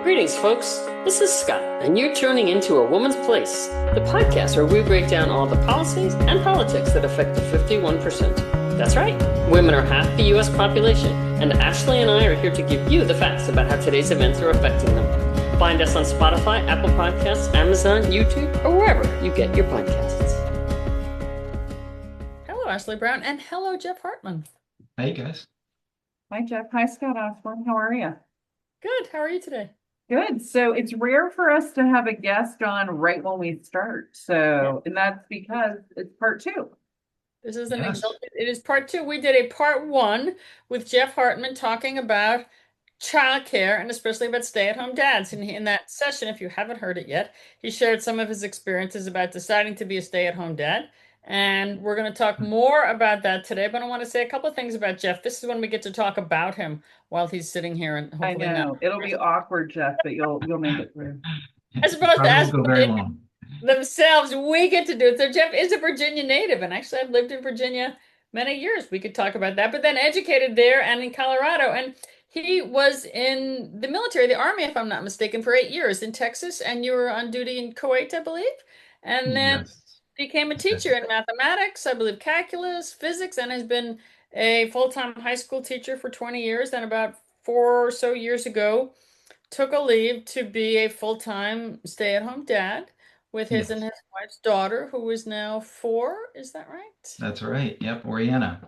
Greetings, folks. This is Scott, and you're tuning into A Woman's Place, the podcast where we break down all the policies and politics that affect the 51%. That's right, women are half the U.S. population, and Ashley and I are here to give you the facts about how today's events are affecting them. Find us on Spotify, Apple Podcasts, Amazon, YouTube, or wherever you get your podcasts. Hello, Ashley Brown, and hello, Jeff Hartman. Hey, guys. Hi, Jeff. Hi, Scott Osborne. How are you? Good. How are you today? Good. So it's rare for us to have a guest on right when we start. And that's because it's part two. This is it is part two. We did a part one with Jeff Hartman talking about childcare and especially about stay-at-home dads. And in that session, if you haven't heard it yet, he shared some of his experiences about deciding to be a stay-at-home dad. And we're going to talk more about that today, but I want to say a couple of things about Jeff. This is when we get to talk about him while he's sitting here, and hopefully I know it'll be awkward, Jeff, but you'll make it through. As opposed to ask very long. themselves, we get to do it. So Jeff is a Virginia native, and actually I've lived in Virginia many years. We could talk about that, but then educated there and in Colorado, and he was in the military, the Army, if I'm not mistaken, for 8 years in Texas, and you were on duty in Kuwait, I believe, and then became a teacher in mathematics, I believe calculus, physics, and has been a full-time high school teacher for 20 years. And about 4 or so years ago, took a leave to be a full-time stay-at-home dad with his and his wife's daughter, who is now 4. Is that right? That's right. Yep, Oriana.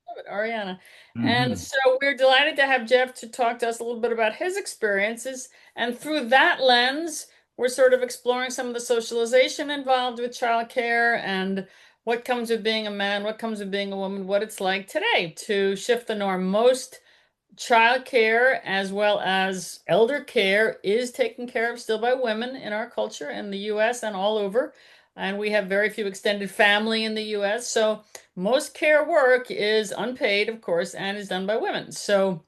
Love it, Ariana. And so we're delighted to have Jeff to talk to us a little bit about his experiences. And through that lens, we're sort of exploring some of the socialization involved with childcare and what comes with being a man, what comes with being a woman, what it's like today to shift the norm. Most childcare as well as elder care is taken care of still by women in our culture in the US and all over. And we have very few extended family in the US. So most care work is unpaid, of course, and is done by women. So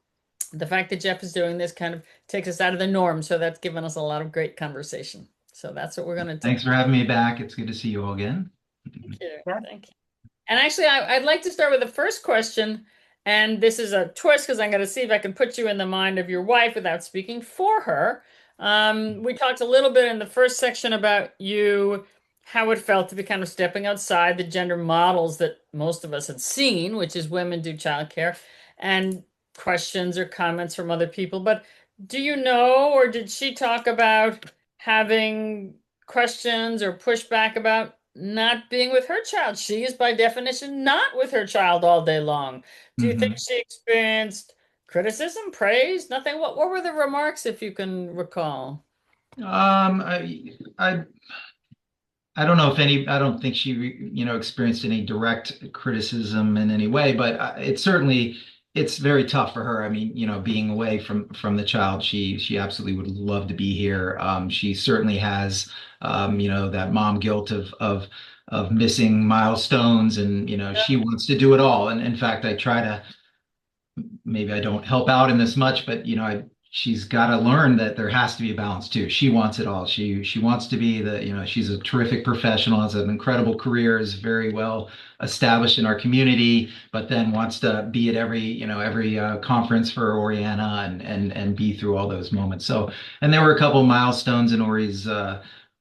the fact that Jeff is doing this kind of takes us out of the norm. So that's given us a lot of great conversation. So that's what we're going to do. Thanks for having me back. It's good to see you all again. Thank you. Thank you. And actually, I'd like to start with the first question. And this is a twist because I'm going to see if I can put you in the mind of your wife without speaking for her. We talked a little bit in the first section about you, how it felt to be kind of stepping outside the gender models that most of us had seen, which is women do childcare, and questions or comments from other people. But do you know, or did she talk about having questions or pushback about not being with her child? She is by definition not with her child all day long. Do you think she experienced criticism, praise, nothing? What were the remarks, if you can recall? I don't know if I don't think she, experienced any direct criticism in any way, but it's very tough for her. I mean, being away from the child, she absolutely would love to be here. She certainly has, that mom guilt of missing milestones, and she wants to do it all. And in fact, I try to, maybe I don't help out in this much, but she's got to learn that there has to be a balance too. She wants it all. She wants to be she's a terrific professional, has an incredible career, is very well established in our community, but then wants to be at every conference for Oriana and be through all those moments. So, and there were a couple of milestones in Ori's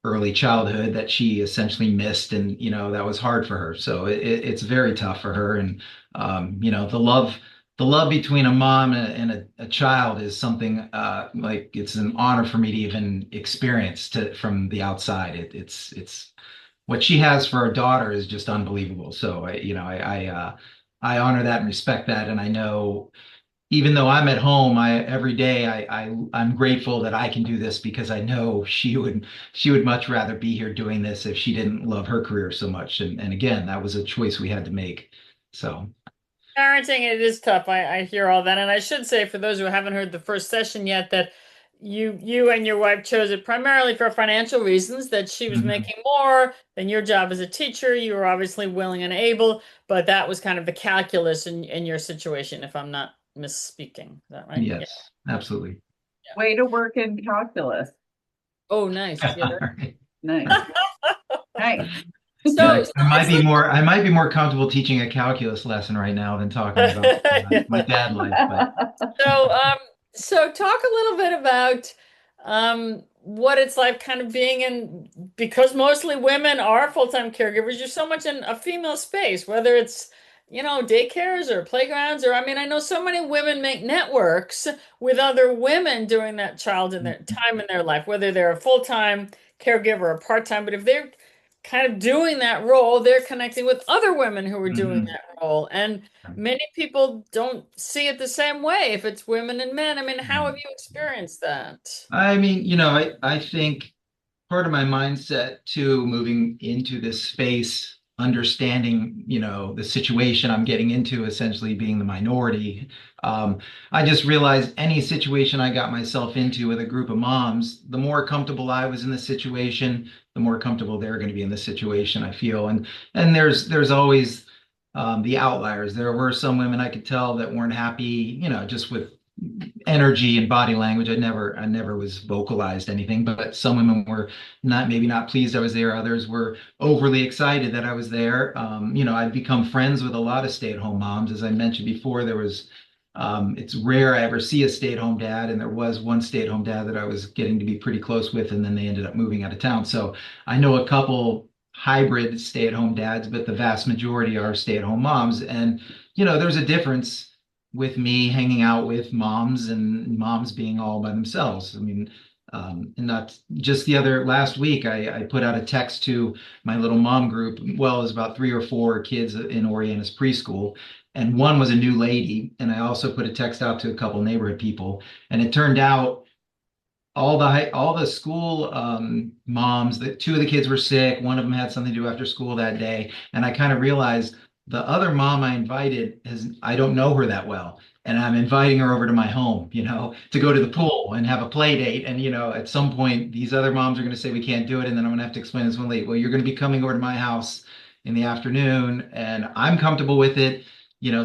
early childhood that she essentially missed, and that was hard for her. So it's very tough for her. And the love between a mom and a child is something like it's an honor for me to even experience from the outside. It's what she has for her daughter is just unbelievable. So I honor that and respect that. And I know, even though I'm at home, every day I'm grateful that I can do this, because I know she would much rather be here doing this if she didn't love her career so much. And again, that was a choice we had to make. So parenting, it is tough. I hear all that. And I should say, for those who haven't heard the first session yet, that you and your wife chose it primarily for financial reasons, that she was making more than your job as a teacher. You were obviously willing and able, but that was kind of the calculus in your situation, if I'm not misspeaking. Is that right? Yes, absolutely. Yeah. Way to work in calculus. Oh, nice. Yeah. Nice. Nice. So I might be more comfortable teaching a calculus lesson right now than talking about my dad life. But. So talk a little bit about what it's like kind of being in, because mostly women are full-time caregivers, you're so much in a female space, whether it's, daycares or playgrounds, or I mean, I know so many women make networks with other women during that child in their time in their life, whether they're a full-time caregiver or part-time, but if they're kind of doing that role, they're connecting with other women who are doing Mhm. that role. And many people don't see it the same way if it's women and men. I mean, how have you experienced that? I mean, I think part of my mindset too, moving into this space, understanding, the situation I'm getting into, essentially being the minority. I just realized any situation I got myself into with a group of moms, the more comfortable I was in the situation, the more comfortable they're going to be in the situation, I feel. And there's always the outliers. There were some women I could tell that weren't happy, just with energy and body language. I never was vocalized anything, but some women were maybe not pleased I was there. Others were overly excited that I was there. I'd become friends with a lot of stay-at-home moms. As I mentioned before, it's rare I ever see a stay-at-home dad, and there was one stay-at-home dad that I was getting to be pretty close with, and then they ended up moving out of town. So I know a couple hybrid stay-at-home dads, but the vast majority are stay-at-home moms. And, there's a difference with me hanging out with moms and moms being all by themselves. I mean, and not just the other last week, I put out a text to my little mom group. Well, it was about 3 or 4 kids in Oriana's preschool, and one was a new lady. And I also put a text out to a couple neighborhood people, and it turned out all the school moms, that 2 of the kids were sick. One of them had something to do after school that day, and I kind of realized the other mom I invited I don't know her that well, and I'm inviting her over to my home, to go to the pool and have a play date. And at some point, these other moms are going to say we can't do it, and then I'm going to have to explain this one late. Well, you're going to be coming over to my house in the afternoon, and I'm comfortable with it.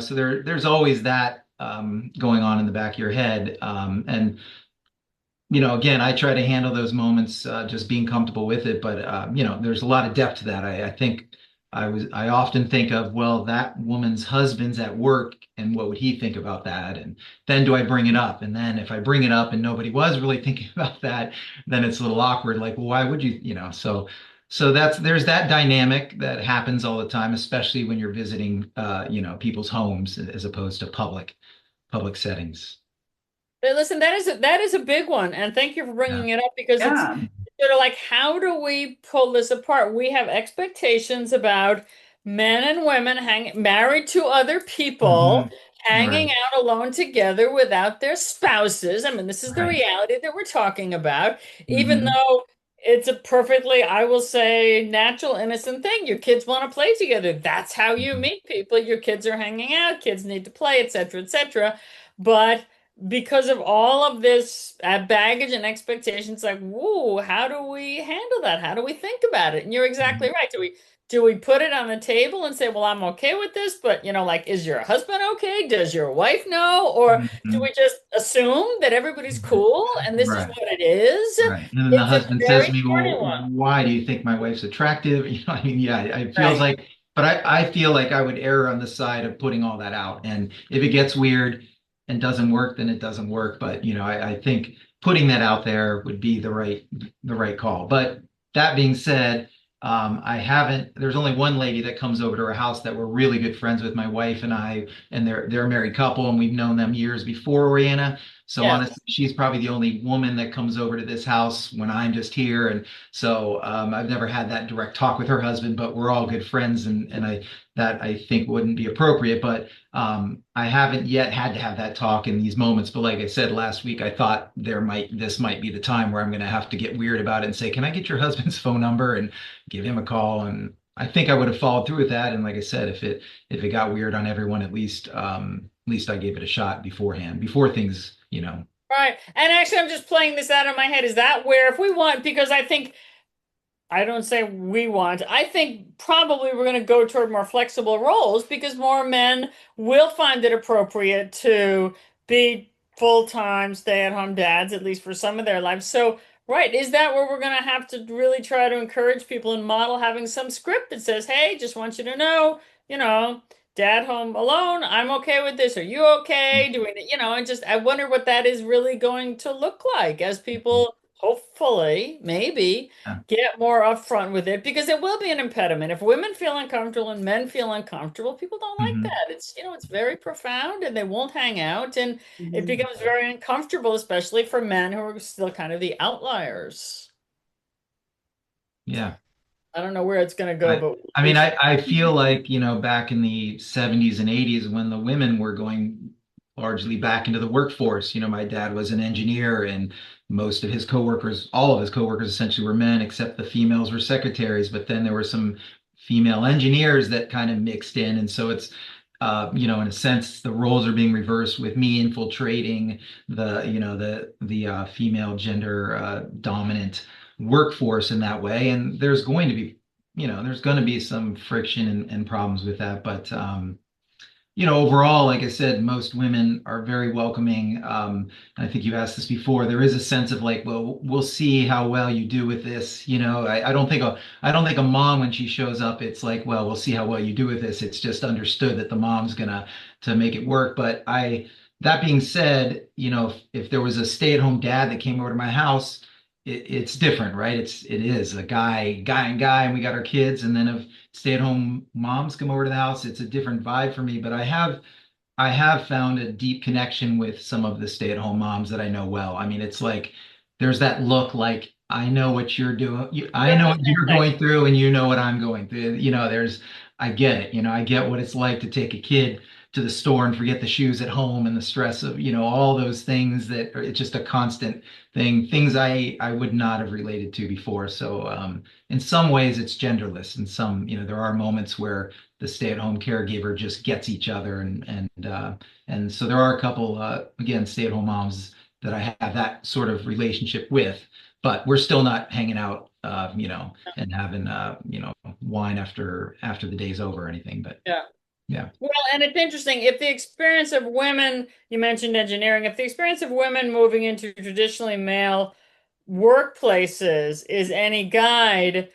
So there's always that going on in the back of your head, and again, I try to handle those moments just being comfortable with it. But there's a lot of depth to that. I think I often think of, well, that woman's husband's at work, and what would he think about that? And then do I bring it up? And then if I bring it up and nobody was really thinking about that, then it's a little awkward. Like, well, why would you? So there's that dynamic that happens all the time, especially when you're visiting, people's homes as opposed to public settings. Hey, listen, that is a big one, and thank you for Yeah. bringing it up because it's Yeah. sort of like, how do we pull this apart? We have expectations about men and women married to other people, Mhm. hanging Right. out alone together without their spouses. I mean, this is the Right. reality that we're talking about, even Hmm. though it's a perfectly, I will say, natural, innocent thing. Your kids want to play together. That's how you meet people. Your kids are hanging out, kids need to play, etc., etc. But because of all of this baggage and expectations, like, whoa, how do we handle that? How do we think about it? And you're exactly right. Do we put it on the table and say, well, I'm okay with this, but like, is your husband okay? Does your wife know? Or do Hmm. we just assume that everybody's cool and this is Right. what it is? Right. And then the It's a husband says very to me, thorny well, one. why do you think my wife's attractive? I mean, yeah, it feels Right. like, but I feel like I would err on the side of putting all that out. And if it gets weird and doesn't work, then it doesn't work. But, I think putting that out there would be the right call. But that being said, there's only one lady that comes over to our house that we're really good friends with, my wife and I, and they're a married couple, and we've known them years before Oriana. So Yes. honestly, she's probably the only woman that comes over to this house when I'm just here. And so I've never had that direct talk with her husband, but we're all good friends, and I think wouldn't be appropriate. But I haven't yet had to have that talk in these moments. But like I said last week, I thought this might be the time where I'm going to have to get weird about it and say, can I get your husband's phone number and give him a call? And I think I would have followed through with that. And like I said, if it got weird on everyone, at least I gave it a shot beforehand, before things, Right. And actually, I'm just playing this out in my head. Is that where, if we want, because I don't say we want. I think probably we're going to go toward more flexible roles because more men will find it appropriate to be full-time stay-at-home dads, at least for some of their lives. So, right, is that where we're going to have to really try to encourage people and model having some script that says, hey, just want you to know, you know, dad home alone, I'm okay with this. Are you okay doing it? And just I wonder what that is really going to look like as people hopefully, maybe Yeah. get more upfront with it because it will be an impediment. If women feel uncomfortable and men feel uncomfortable, people don't like Mhm. that. It's very profound and they won't hang out and it Mhm. becomes very uncomfortable, especially for men who are still kind of the outliers. Yeah. I don't know where it's going to go, I, but I we mean, shall. I feel like, back in the 70s and 80s when the women were going largely back into the workforce, my dad was an engineer and most of his coworkers, all of his coworkers essentially were men, except the females were secretaries. But then there were some female engineers that kind of mixed in. And so in a sense, the roles are being reversed with me infiltrating the female gender dominant workforce in that way. And there's going to be some friction and problems with that. But, overall, like I said, most women are very welcoming. And I think you asked this before. There is a sense of like, well, we'll see how well you do with this. I don't think a mom when she shows up, it's like, well, we'll see how well you do with this. It's just understood that the mom's gonna to make it work. That being said, if there was a stay-at-home dad that came over to my house, it's different, right? It is a guy, and we got our kids, and then if stay-at-home moms come over to the house, it's a different vibe for me. But I have found a deep connection with some of the stay-at-home moms that I know well. I mean, it's like there's that look like I know what you're doing. I That's know the what you're same going through, and you know what I'm going through. I get it. I get what it's like to take a kid to the store and forget the shoes at home and the stress of, all those things it's just a constant thing, things I would not have related to before. So, in some ways it's genderless. And there are moments where the stay-at-home caregiver just gets each other and so there are a couple again stay-at-home moms that I have that sort of relationship with, but we're still not hanging out and having wine after the day's over or anything. But Yeah. yeah. Well, and it's interesting if the experience of women, you mentioned engineering, if the experience of women moving into traditionally male workplaces is any guide,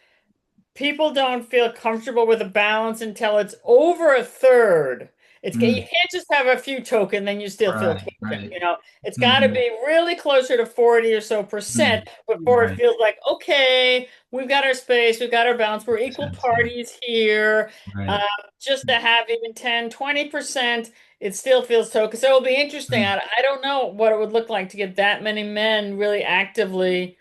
people don't feel comfortable with a balance until it's over a third. You Mm, can't just have a few token, then you still feel right, taken. right. It's got to Hmm. be really closer to 40 or so percent before it Right. feels like, okay, we've got our space, we've got our balance, we're Makes equal sense. Yeah. parties here. Uh, Right. just to have even 10, 20%, it still feels token. So it'll be interesting. Mm. I don't know what it would look like to get that many men really actively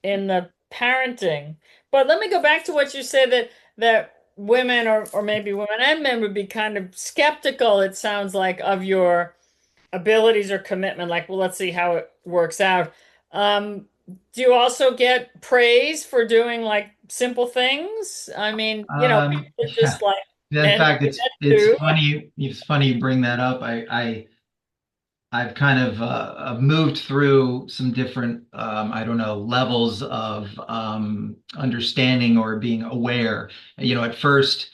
in the parenting. But let me go back to what you said that women or maybe women and men would be kind of skeptical, it sounds like, of your abilities or commitment. Like, well, let's see how it works out. Do you also get praise for doing like simple things? I mean, people are Yeah. just like Yeah, in men fact, do it's that it's too. funny. It's funny you bring that up. I've kind of moved through some different, I don't know, levels of understanding or being aware. At first,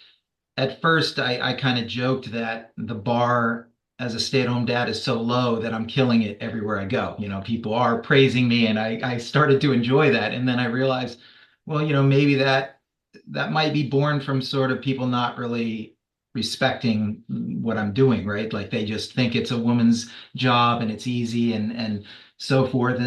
I kind of joked that the bar as a stay-at-home dad is so low that I'm killing it everywhere I go. People are praising me, and I started to enjoy that. And then I realized, well, maybe that might be born from sort of people not really respecting what I'm doing, right? Like they just think it's a woman's job and it's easy and so forth.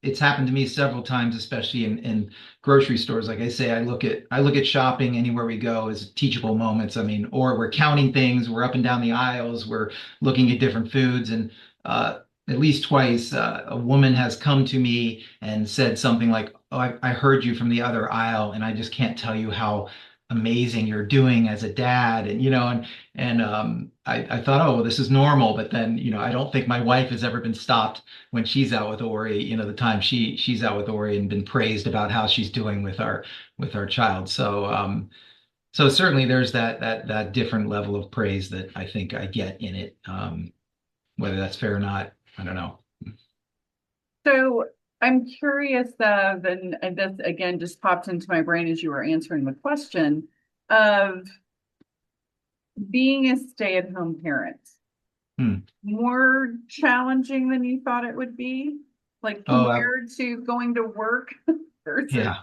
It's happened to me several times, especially in grocery stores. Like I say, I look at shopping anywhere we go as teachable moments. I mean, or we're counting things, we're up and down the aisles, we're looking at different foods, and at least twice a woman has come to me and said something like, "Oh, I heard you from the other aisle, and I just can't tell you how amazing you're doing as a dad." And I thought, oh, well, this is normal. But then, I don't think my wife has ever been stopped when she's out with Ori, the time she's out with Ori and been praised about how she's doing with our child. So certainly there's that different level of praise that I think I get in it. Whether that's fair or not, I don't know. So I'm curious though, and this again just popped into my brain as you were answering the question of being a stay-at-home parent. Hmm. More challenging than you thought it would be, like Oh, compared to going to work versus yeah.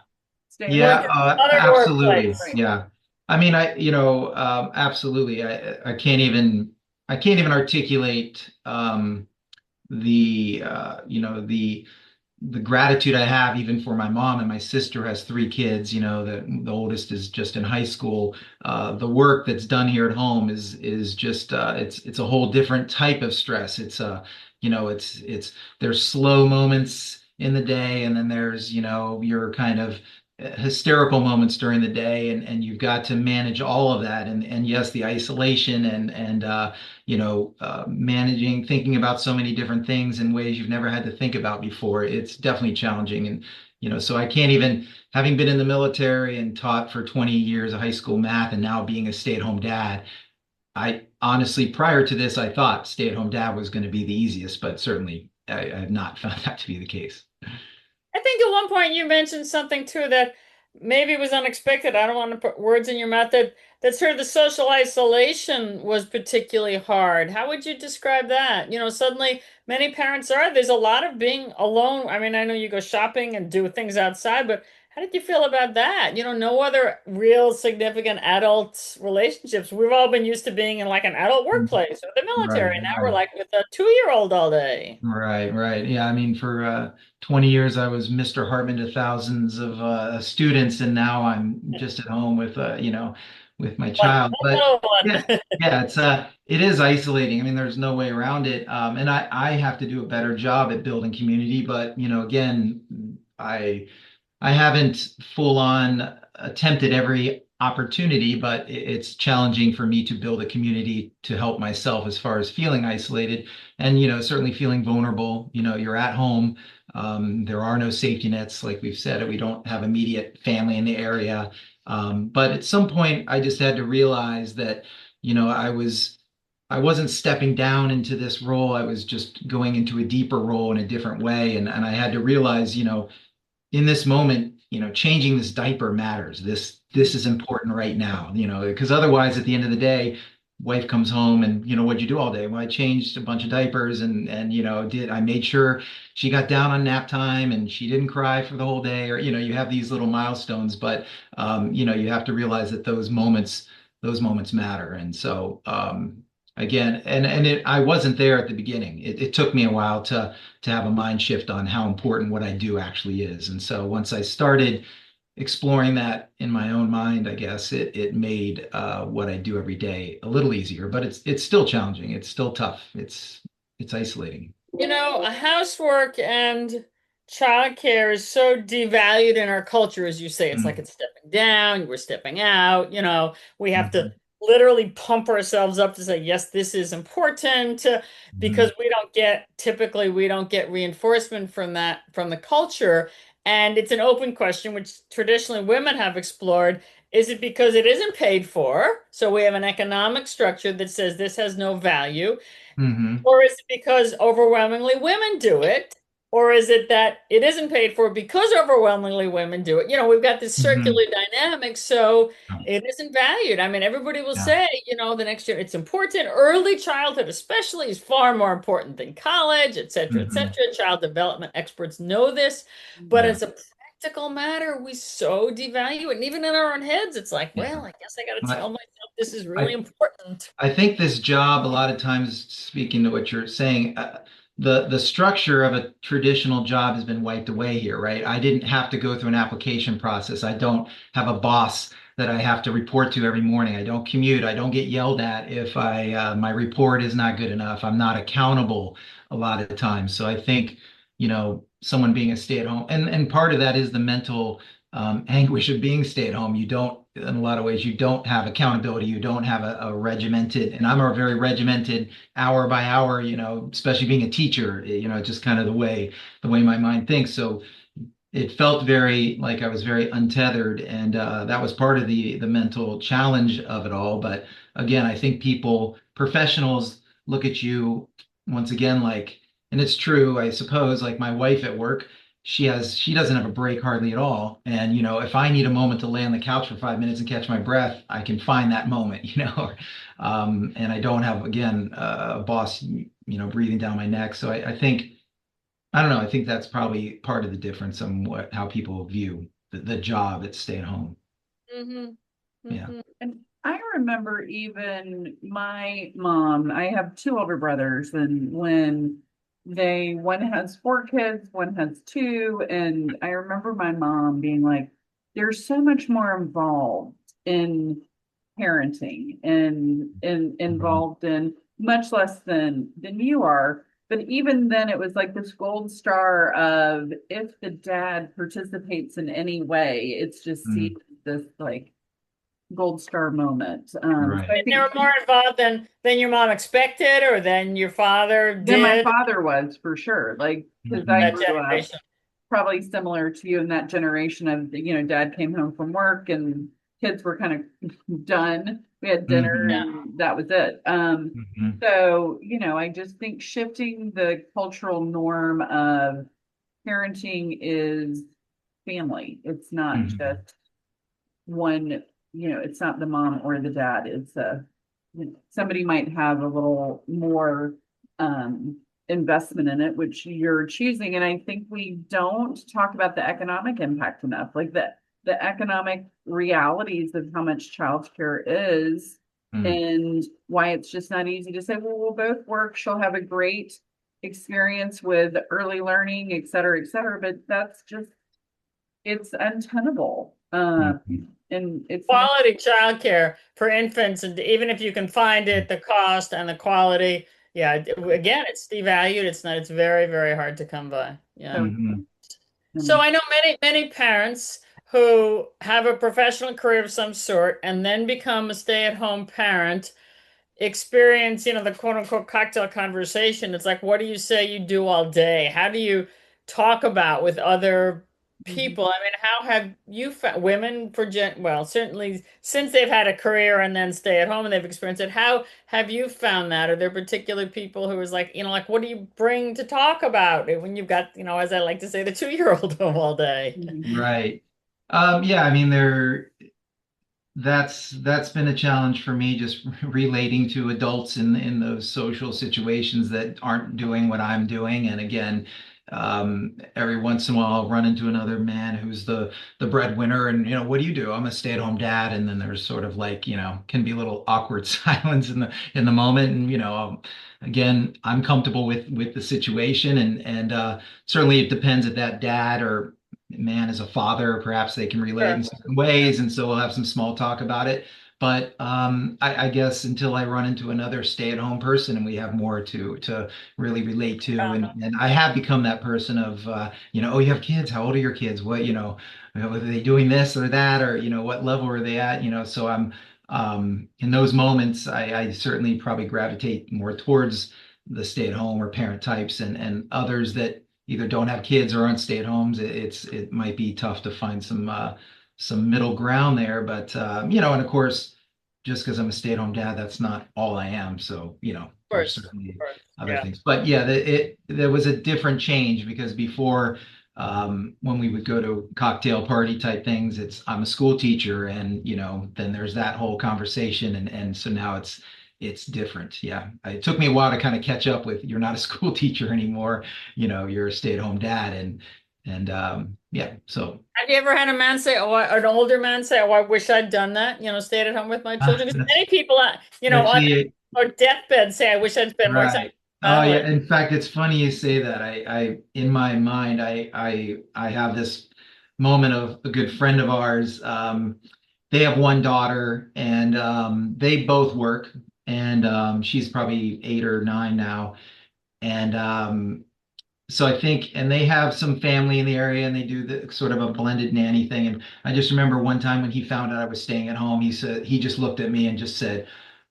staying at Work Yeah, home. in another absolutely. workplace. Right. Yeah. I mean, absolutely. I can't even articulate the the gratitude I have even for my mom, and my sister has 3 kids, the oldest is just in high school. The work that's done here at home is just it's a whole different type of stress. It's there's slow moments in the day, and then there's your kind of hysterical moments during the day, and you've got to manage all of that, and yes, the isolation and managing, thinking about so many different things in ways you've never had to think about before. It's definitely challenging. And, so I can't even, having been in the military and taught for 20 years of high school math and now being a stay-at-home dad, I honestly, prior to this, I thought stay-at-home dad was going to be the easiest, but certainly I have not found that to be the case. I think at one point you mentioned something too that maybe was unexpected. I don't want to put words in your mouth, that sort of the social isolation was particularly hard. How would you describe that? Suddenly many parents are, there's a lot of being alone. I mean, I know you go shopping and do things outside, but how did you feel about that? No other real significant adult relationships. We've all been used to being in like an adult workplace or the Right, military. Now we're right. like with a 2-year-old all day. Right, right. Yeah, I mean, for 20 years, I was Mr. Hartman to thousands of students, and now I'm just at home with, with my One child. But little yeah, one. yeah, it is isolating. I mean, there's no way around it. And I have to do a better job at building community. But, again, I haven't full on attempted every opportunity, but it's challenging for me to build a community to help myself as far as feeling isolated and, certainly feeling vulnerable. You're at home. There are no safety nets, like we've said, we don't have immediate family in the area. But at some point, I just had to realize that, I wasn't stepping down into this role. I was just going into a deeper role in a different way. And I had to realize, in this moment, changing this diaper matters. This is important right now, because otherwise, at the end of the day, wife comes home and what'd you do all day? Well, I changed a bunch of diapers and did I made sure she got down on nap time and she didn't cry for the whole day, or you have these little milestones, but you have to realize that those moments matter. And so again, I wasn't there at the beginning. It took me a while to have a mind shift on how important what I do actually is. And so once I started exploring that in my own mind, I guess it made what I do every day a little easier, but it's still challenging. It's still tough. It's isolating. Housework and childcare is so devalued in our culture, as you say. It's like Mm, it's stepping down, we're stepping out. We have to mhm, literally pump ourselves up to say, yes, this is important, because mhm, typically we don't get reinforcement from that, from the culture. And it's an open question, which traditionally women have explored. Is it because it isn't paid for? So we have an economic structure that says this has no value. mhm, Or is it because overwhelmingly women do it? Or is it that it isn't paid for because overwhelmingly women do it? We've got this circular mhm. dynamic, so it isn't valued. I mean, everybody will Yeah, say, the next year it's important. Early childhood, especially, is far more important than college, et cetera, et mhm, cetera. Child development experts know this, but yeah. as a practical matter, we so devalue it. And even in our own heads, it's like, Yeah. well, I guess I got to I, tell myself this is really I important. I think this job, a lot of times, speaking to what you're saying, the structure of a traditional job has been wiped away here, right? I didn't have to go through an application process. I don't have a boss that I have to report to every morning. I don't commute. I don't get yelled at if my report is not good enough. I'm not accountable a lot of the times. So I think, someone being a stay-at-home, and part of that is the mental anguish of being stay at home. You don't, in a lot of ways, you don't have accountability. You don't have a regimented, and I'm a very regimented hour by hour, especially being a teacher, just kind of the way my mind thinks. So it felt very like I was very untethered, and that was part of the mental challenge of it all. But again, I think professionals look at you once again like, and it's true, I suppose, like my wife at work, she doesn't have a break hardly at all. And if I need a moment to lay on the couch for 5 minutes and catch my breath, I can find that moment, and I don't have again a boss, breathing down my neck. So I think. I don't know. I think that's probably part of the difference on how people view the job at stay at home. Hmm. Yeah. Hmm. And I remember even my mom, I have two older brothers, and when one has 4 kids, one has 2, and I remember my mom being like, "There's so much more involved in parenting and involved in much less than you are." But even then, it was like this gold star of if the dad participates in any way, it's just seen Mhm. as this like gold star moment. So Right. I They were think more involved than your mom expected, or than your father then my did. father was for sure, like because I Mhm. That grew up generation. probably similar to you in that generation of, dad came home from work and kids were kind of done. We had dinner Mhm. and that was it. Mhm. So, I just think shifting the cultural norm of parenting is family. It's not Mhm. just one, it's not the mom or the dad. It's somebody might have a little more investment in it, which you're choosing. And I think we don't talk about the economic impact enough, like the economic realities of how much childcare is Mhm. and why it's just not easy to say, well, we'll both work. She'll have a great experience with early learning, et cetera, et cetera. But that's just it's untenable. Mhm. And it's not, Quality childcare for infants, and even if you can find it, the cost and the quality, yeah, again, it's devalued. It's not. It's very, very hard to come by. Yeah. so, Mhm. So um, I know many parents who have a professional career of some sort and then become a stay-at-home parent experience, the quote unquote cocktail conversation. It's like, what do you say you do all day? How do you talk about with other mhm. people? I mean, how have you found women well, certainly since they've had a career and then stay at home and they've experienced it, how have you found that? Are there particular people who is like, like, what do you bring to talk about when you've got, as I like to say, the 2-year-old home all day? Mhm. Right. Yeah, I mean, that's been a challenge for me, just relating to adults in those social situations that aren't doing what I'm doing. And again, every once in a while I'll run into another man who's the breadwinner, and what do you do? I'm a stay-at-home dad. And then there's sort of like, can be a little awkward silence in the moment. And again, I'm comfortable with the situation, and certainly it depends if that dad or man as a father, perhaps they can relate in Sure. certain ways, and so we'll have some small talk about it. But I guess until I run into another stay-at-home person and we have more to really relate to, and I have become that person of oh, you have kids. How old are your kids? What are they doing this or that, or what level are they at? So I'm in those moments, I certainly probably gravitate more towards the stay-at-home or parent types, and others that either don't have kids or aren't stay-at-homes. It might be tough to find some middle ground there. But and of course, just because I'm a stay-at-home dad, that's not all I am. So there's Course, certainly of course. other Yeah. things. But yeah, there was a different change because before, when we would go to cocktail party type things, I'm a school teacher, and then there's that whole conversation, and so now it's different. Yeah, it took me a while to kind of catch up with, you're not a school teacher anymore. You're a stay-at-home dad, and yeah, so Have you ever had a man say, "Oh, an older man say, oh, I wish I'd done that, stayed at home with my children"? Because that's many people, on actually or deathbed say, "I wish I'd spent more time right. with Oh my yeah. family." In fact, it's funny you say that. I in my mind, I have this moment of a good friend of ours. They have one daughter, and they both work, and she's probably 8 or 9 now, and so I think, and they have some family in the area, and they do the sort of a blended nanny thing. And I just remember one time when he found out I was staying at home, he just looked at me and just said,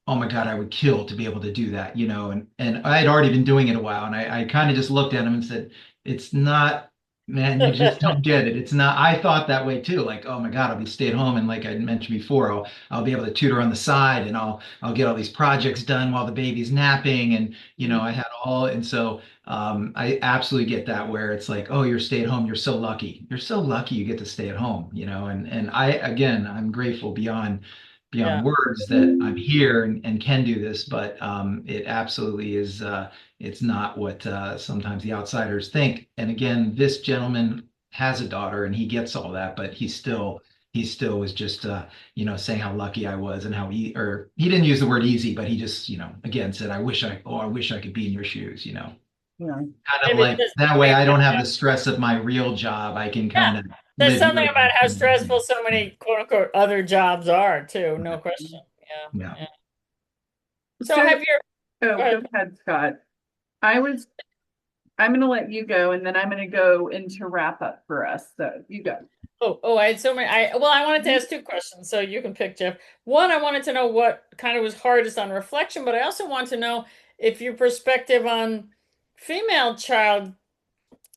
"Oh my God, I would kill to be able to do that," and I had already been doing it a while, and I kind of just looked at him and said, "It's not, man, you just don't get it. It's not." I thought that way too, like, "Oh my God, I'll be stay at home, and like I mentioned before, I'll be able to tutor on the side, and I'll get all these projects done while the baby's napping, and I had all." And so I absolutely get that, where it's like, "Oh, you're stay at home. You're so lucky. You're so lucky you get to stay at home," and again, I'm grateful beyond Yeah. words that I'm here and can do this, but it absolutely is. It's not what sometimes the outsiders think. And again, this gentleman has a daughter, and he gets all that, but he still was just saying how lucky I was, and how or he didn't use the word easy, but he just again said, I wish I could be in your shoes. Yeah. Kind of Maybe like there's that way something I don't have about- the stress of my real job. I can Yeah, kind of there's live something your about how life. stressful so many quote unquote other jobs are too, no question. Yeah. Yeah. Yeah. So So, have your oh, go go ahead. ahead, Scott. I'm going to let you go, and then I'm going to go into wrap up for us. So you go. I had so many. I wanted to ask two questions, so you can pick, Jeff. One, I wanted to know what kind of was hardest on reflection, but I also want to know if your perspective on female child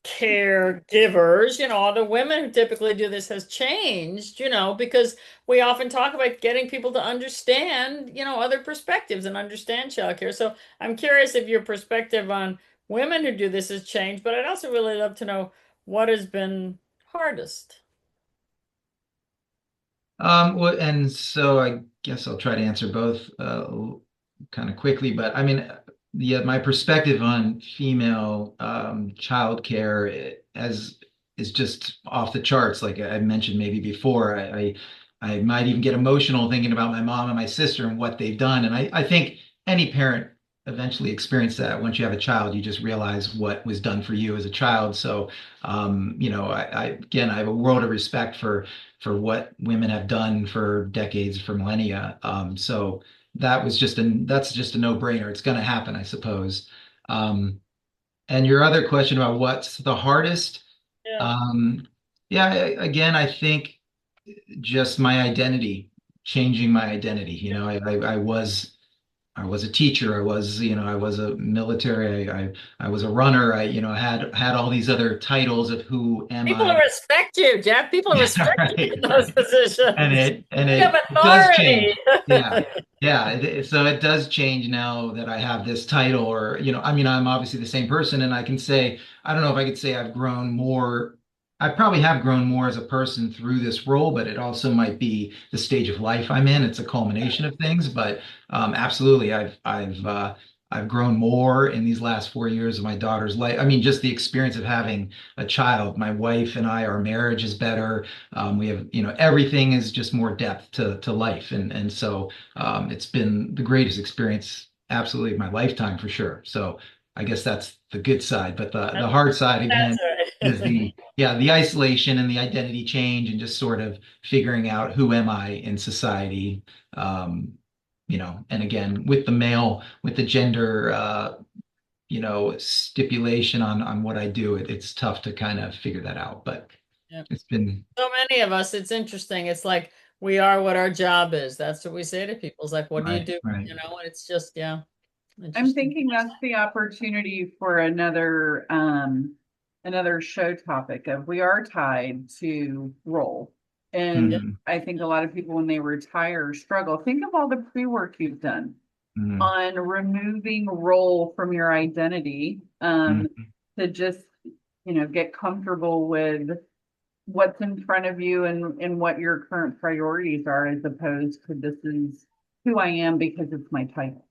caregivers, the women who typically do this has changed, because we often talk about getting people to understand, other perspectives and understand childcare. So I'm curious if your perspective on women who do this has changed, but I'd also really love to know what has been hardest. Well, and so I guess I'll try to answer both kind of quickly, but I mean, yeah, my perspective on female childcare as is just off the charts. Like I mentioned maybe before, I might even get emotional thinking about my mom and my sister and what they've done. And I think any parent eventually experience that. Once you have a child, you just realize what was done for you as a child. So, again, I have a world of respect for what women have done for decades, for millennia. So that's just a no-brainer. It's going to happen, I suppose. And your other question about what's the hardest? Yeah. Um, yeah, again, I think just my identity, changing my identity. I was a teacher. I was a military. I was a runner. Had all these other titles of who am People I. respect you, Jeff. People respect you in Right, those right. And positions. You have it does authority. change. Yeah. Yeah. So it does change now that I have this title or, I mean, I'm obviously the same person and I can say, I don't know if I could say I've grown more. I probably have grown more as a person through this role, but it also might be the stage of life I'm in. It's a culmination of things, but absolutely, I've grown more in these last 4 years of my daughter's life. I mean, just the experience of having a child. My wife and I, our marriage is better. We have, everything is just more depth to life. And so it's been the greatest experience, absolutely, of my lifetime for sure. So I guess that's the good side. But the hard side, That's again, is right. the isolation and the identity change and just sort of figuring out who am I in society. And again, with the gender, stipulation on what I do, it's tough to kind of figure that out. But Yeah. it's been So many of us, it's interesting. It's like we are what our job is. That's what we say to people. It's like, what do you right, do? right. And it's just, yeah, I'm interesting. thinking that's the opportunity for another show topic of we are tied to role. And Mhm, I think a lot of people when they retire struggle. Think of all the pre-work you've done mhm, on removing role from your identity, mhm, to just, get comfortable with what's in front of you and what your current priorities are, as opposed to this is who I am because it's my title.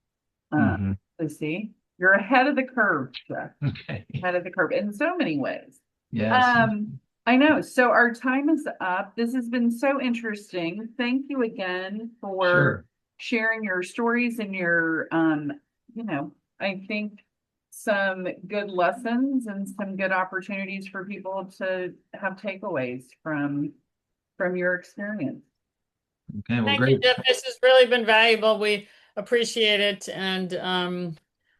mhm. So see, you're ahead of the curve, Jeff. Okay. Ahead of the curve in so many ways. Yes. I know. So our time is up. This has been so interesting. Thank you again for Sure. sharing your stories and your, I think some good lessons and some good opportunities for people to have takeaways from your experience. Okay. Well, Thank you, great. Jeff. This has really been valuable. We appreciate it. And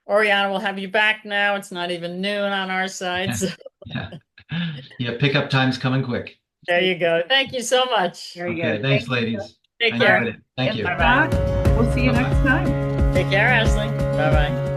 Oriana will have you back now. It's not even noon on our side. So Yeah. Yeah. Pickup time's coming quick. there you go. Thank you so much. Very Okay. good. Thanks, Thank you, Jeff. ladies. Take I care. enjoyed it. Thank And you. with Bye-bye. that, we'll see you next Bye-bye. time. Take care, Ashley. Bye bye.